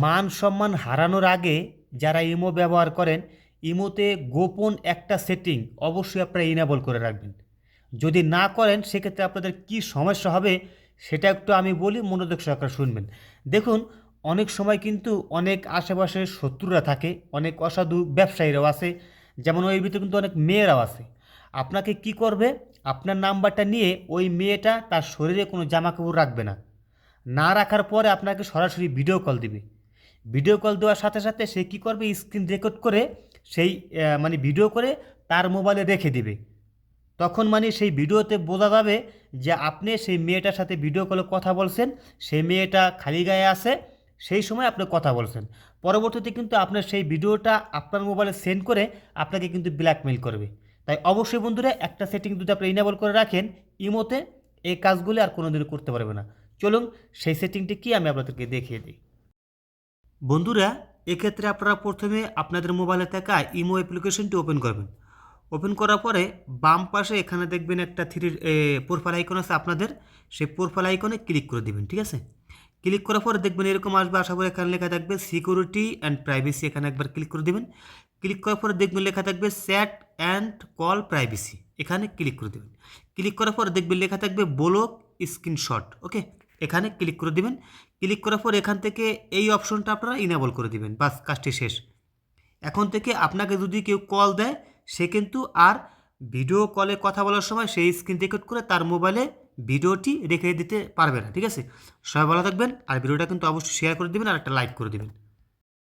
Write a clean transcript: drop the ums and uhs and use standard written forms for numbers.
মান সম্মান হারানোর আগে যারা ইমো ব্যবহার করেন, ইমোতে গোপন একটা সেটিং অবশ্যই আপনারা ইনেবল করে রাখবেন। যদি না করেন সেক্ষেত্রে আপনাদের কি সমস্যা হবে সেটা একটু আমি বলি, মনোযোগ সহকারে শুনবেন। দেখুন, অনেক সময় কিন্তু অনেক আশেপাশে শত্রুরা থাকে, অনেক অসাধু ব্যবসায়ীরাও আছে, যেমন ওই ভিতরে কিন্তু অনেক মেয়েরাও আছে। আপনাকে কি করবে, আপনার নাম্বারটা নিয়ে ওই মেয়েটা তার শরীরে কোনো জামা কাপড় রাখবে না, না রাখার পরে আপনাকে সরাসরি ভিডিও কল দিবে। ভিডিও কল দেওয়ার সাথে সাথে সে কী করবে, স্ক্রিন রেকর্ড করে সেই মানে ভিডিও করে তার মোবাইলে রেখে দিবে। তখন মানে সেই ভিডিওতে বোঝা যাবে যে আপনি সেই মেয়েটার সাথে ভিডিও কলে কথা বলছেন, সেই মেয়েটা খালি গায়ে আছে, সেই সময় আপনি কথা বলছেন। পরবর্তীতে কিন্তু আপনার সেই ভিডিওটা আপনার মোবাইলে সেন্ড করে আপনাকে কিন্তু ব্ল্যাকমেইল করবে। তাই অবশ্যই বন্ধুরা, একটা সেটিং যদি আপনি ইনেবল করে রাখেন ইমোতে, এই কাজগুলি আর কোনোদিনও করতে পারবে না। চলুন সেই সেটিংটি কি আমি আপনাদেরকে দেখিয়ে দিই। বন্ধুরা, এক্ষেত্রে আপনারা প্রথমে আপনাদের মোবাইলে থাকা ইমো অ্যাপ্লিকেশনটি ওপেন করবেন। ওপেন করার পরে বাম পাশে এখানে দেখবেন একটা প্রোফাইল আইকন আছে আপনাদের, সেই প্রোফাইল আইকনে ক্লিক করে দিবেন। ঠিক আছে, ক্লিক করার পরে দেখবেন এরকম আসবে, আসার পরে এখানে লেখা থাকবে সিকিউরিটি অ্যান্ড প্রাইভেসি, এখানে একবার ক্লিক করে দিবেন। ক্লিক করার পরে দেখবেন লেখা থাকবে চ্যাট অ্যান্ড কল প্রাইভেসি, এখানে ক্লিক করে দেবেন। ক্লিক করার পরে দেখবেন লেখা থাকবে ব্লক স্ক্রিনশট, ওকে, এখানে ক্লিক করে দিবেন। ক্লিক করার পর এখান থেকে এই অপশনটা আপনারা ইনেবল করে দিবেন, বাস কাজটি শেষ। এখন থেকে আপনাকে যদি কেউ কল দেয়, সে কিন্তু আর ভিডিও কলে কথা বলার সময় সেই স্ক্রিন রেকর্ড করে তার মোবাইলে ভিডিওটি রেখে দিতে পারবে না। ঠিক আছে, সবাই ভালো থাকবেন, আর ভিডিওটা কিন্তু অবশ্যই শেয়ার করে দিবেন আর একটা লাইক করে দিবেন।